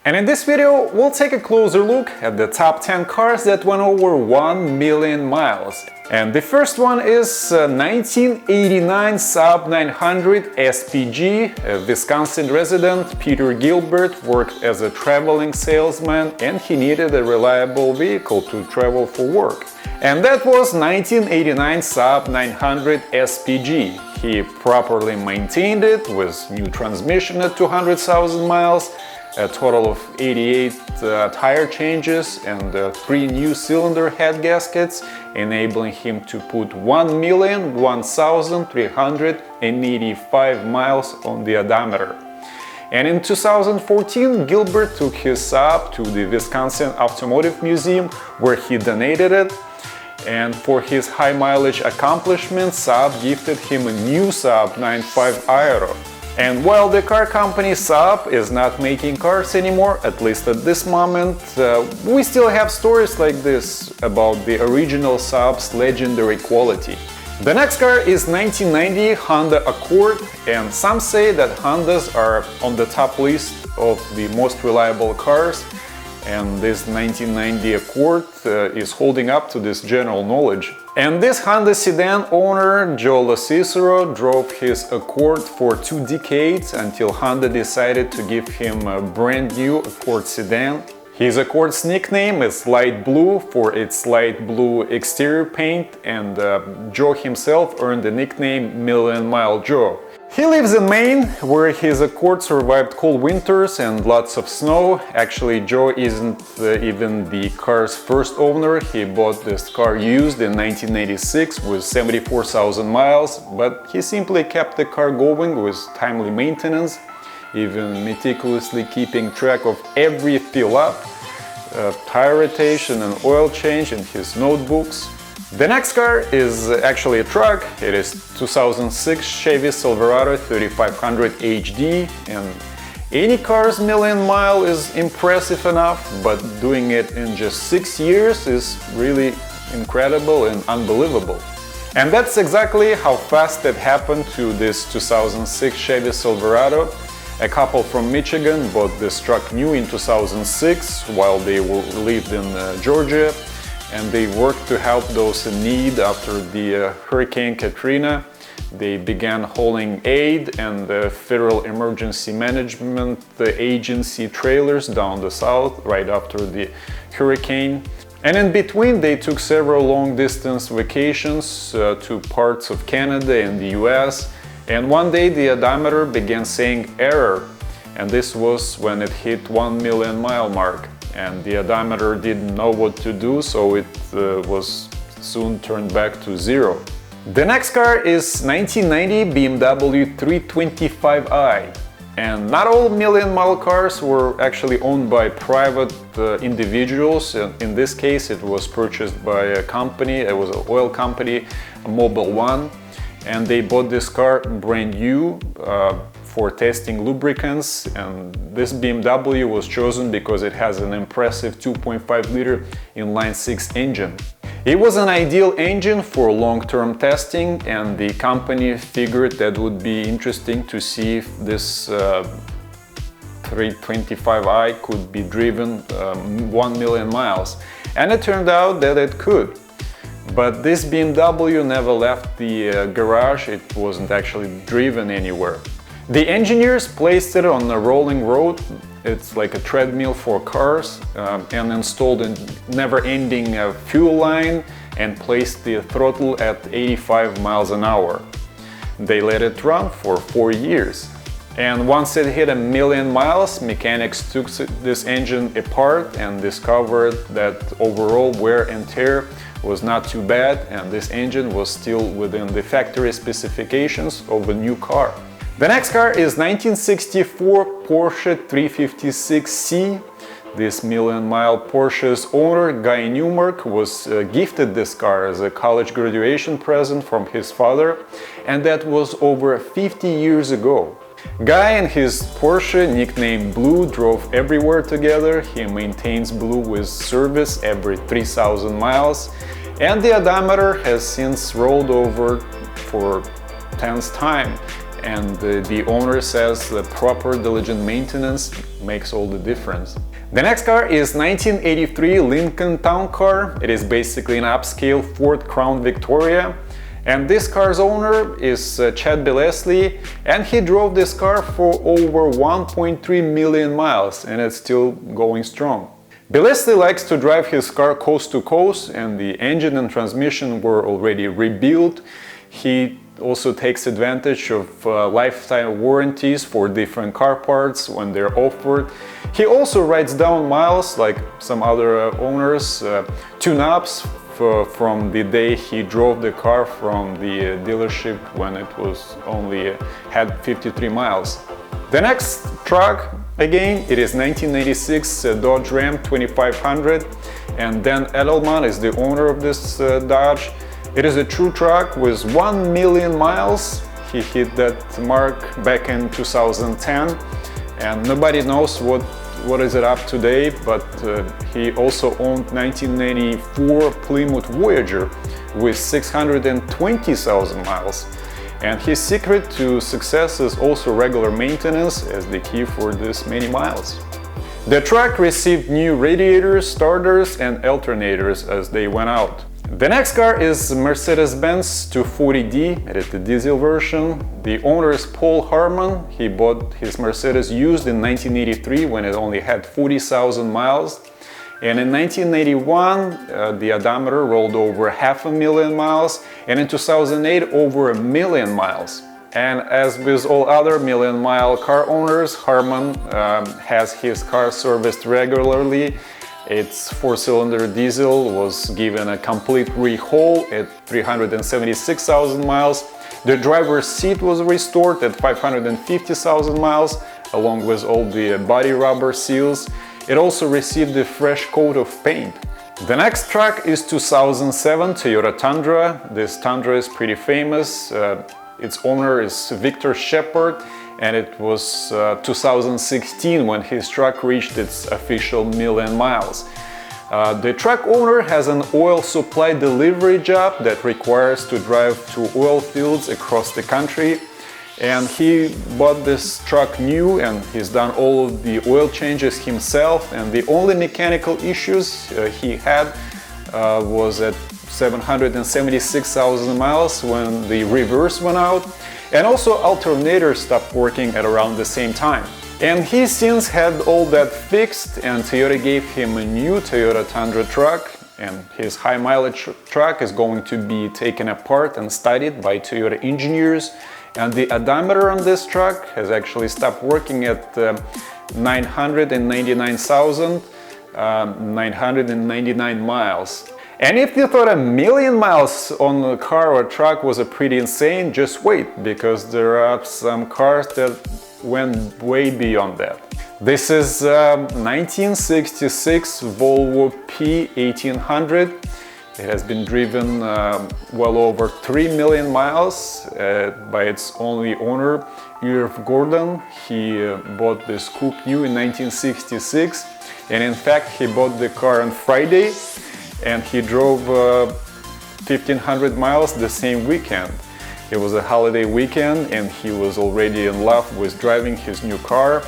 And in this video, we'll take a closer look at the top 10 cars that went over 1 million miles. And the first one is 1989 Saab 900 SPG. A Wisconsin resident, Peter Gilbert, worked as a traveling salesman and he needed a reliable vehicle to travel for work. And that was 1989 Saab 900 SPG. He properly maintained it with new transmission at 200,000 miles, a total of 88 tire changes and 3 new cylinder head gaskets, enabling him to put 1,001,385 miles on the odometer. And in 2014, Gilbert took his Saab to the Wisconsin Automotive Museum, where he donated it. And for his high mileage accomplishments, Saab gifted him a new Saab 95 Aero. And while the car company Saab is not making cars anymore, at least at this moment, we still have stories like this about the original Saab's legendary quality. The next car is 1990 Honda Accord, and some say that Hondas are on the top list of the most reliable cars, and this 1990 Accord is holding up to this general knowledge. And this Honda sedan owner, Joe LoCicero, drove his Accord for 2 decades until Honda decided to give him a brand new Accord sedan. His Accord's nickname is Light Blue for its light blue exterior paint, and Joe himself earned the nickname Million Mile Joe. He lives in Maine, where his Accord survived cold winters and lots of snow. Actually, Joe isn't even the car's first owner. He bought this car used in 1986 with 74,000 miles, but he simply kept the car going with timely maintenance, even meticulously keeping track of every fill up, tire rotation and oil change in his notebooks. The next car is actually a truck. It is 2006 Chevy Silverado 3500 HD, and any car's million mile is impressive enough, but doing it in just 6 years is really incredible and unbelievable. And that's exactly how fast it happened to this 2006 Chevy Silverado. A couple from Michigan bought this truck new in 2006 while they lived in Georgia, and they worked to help those in need after the Hurricane Katrina. They began hauling aid and the Federal Emergency Management Agency trailers down the south right after the hurricane. And in between, they took several long-distance vacations to parts of Canada and the US. And one day the odometer began saying error, and this was when it hit 1 million mile mark. And the odometer didn't know what to do, so it was soon turned back to 0. The next car is 1990 BMW 325i. And not all million-mile cars were actually owned by private individuals. In this case, it was purchased by a company. It was an oil company, Mobil 1, and they bought this car brand new for testing lubricants. And this BMW was chosen because it has an impressive 2.5-liter inline-6 engine. It was an ideal engine for long-term testing, and the company figured that would be interesting to see if this 325i could be driven 1 million miles. And it turned out that it could. But this BMW never left the garage. It wasn't actually driven anywhere. The engineers placed it on a rolling road. It's like a treadmill for cars, and installed a never-ending fuel line and placed the throttle at 85 miles an hour. They let it run for 4 years. And once it hit 1 million miles, mechanics took this engine apart and discovered that overall wear and tear was not too bad, and this engine was still within the factory specifications of a new car. The next car is 1964 Porsche 356C. This million-mile Porsche's owner, Guy Newmark, was gifted this car as a college graduation present from his father, and that was over 50 years ago. Guy and his Porsche, nicknamed Blue, drove everywhere together. He maintains Blue with service every 3,000 miles, and the odometer has since rolled over for 10th time. and the owner says the proper diligent maintenance makes all the difference. The next car is 1983 Lincoln Town Car. It is basically an upscale Ford Crown Victoria. And this car's owner is Chad Billesley, and he drove this car for over 1.3 million miles, and it's still going strong. Billesley likes to drive his car coast to coast, and the engine and transmission were already rebuilt. He also takes advantage of lifetime warranties for different car parts when they're offered. He also writes down miles like some other owners, tune-ups from the day he drove the car from the dealership when it was only had 53 miles. The next truck, again, it is 1986 Dodge Ram 2500, and Dan Edelman is the owner of this Dodge. It is a true truck with 1 million miles. He hit that mark back in 2010, and nobody knows what is it up today, but he also owned 1984 Plymouth Voyager with 620,000 miles. And his secret to success is also regular maintenance as the key for this many miles. The truck received new radiators, starters and alternators as they went out. The next car is Mercedes-Benz 240D. It is the diesel version. The owner is Paul Harmon. He bought his Mercedes used in 1983 when it only had 40,000 miles. And in 1981, the odometer rolled over 500,000 miles, and in 2008, over 1 million miles. And as with all other million-mile car owners, Harmon has his car serviced regularly. Its 4-cylinder diesel was given a complete rehaul at 376,000 miles. The driver's seat was restored at 550,000 miles, along with all the body rubber seals. It also received a fresh coat of paint. The next truck is 2007 Toyota Tundra. This Tundra is pretty famous. Its owner is Victor Shepard, and it was 2016 when his truck reached its official million miles. The truck owner has an oil supply delivery job that requires to drive to oil fields across the country, and he bought this truck new, and he's done all of the oil changes himself, and the only mechanical issues he had was at 776,000 miles when the reverse went out, and also alternator stopped working at around the same time. And he since had all that fixed, and Toyota gave him a new Toyota Tundra truck, and his high mileage truck is going to be taken apart and studied by Toyota engineers. And the odometer on this truck has actually stopped working at 999,999 miles. And if you thought 1 million miles on a car or truck was a pretty insane, just wait, because there are some cars that went way beyond that. This is 1966 Volvo P1800. It has been driven well over 3 million miles by its only owner, Irv Gordon. He bought this coupe new in 1966, and in fact he bought the car on Friday, and he drove 1,500 miles the same weekend. It was a holiday weekend, and he was already in love with driving his new car.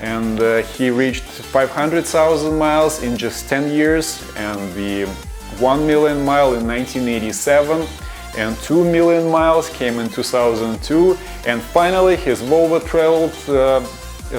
And he reached 500,000 miles in just 10 years, and the 1 million mile in 1987, and 2 million miles came in 2002, and finally his Volvo traveled a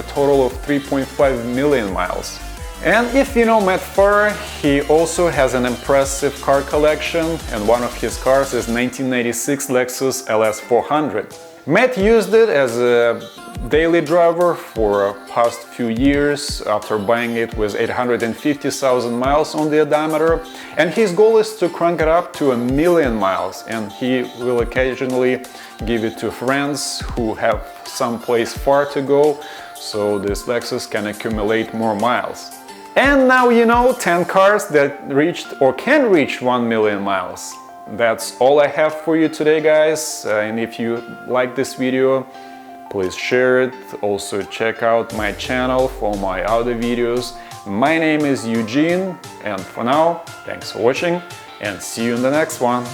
total of 3.5 million miles. And if you know Matt Farah, he also has an impressive car collection, and one of his cars is 1996 Lexus LS400. Matt used it as a daily driver for past few years after buying it with 850,000 miles on the odometer, and his goal is to crank it up to 1 million miles, and he will occasionally give it to friends who have someplace far to go, so this Lexus can accumulate more miles. And now you know 10 cars that reached or can reach 1 million miles. That's all I have for you today, guys, and if you like this video, please share it. Also check out my channel for my other videos. My name is Eugene, and for now, thanks for watching and see you in the next one.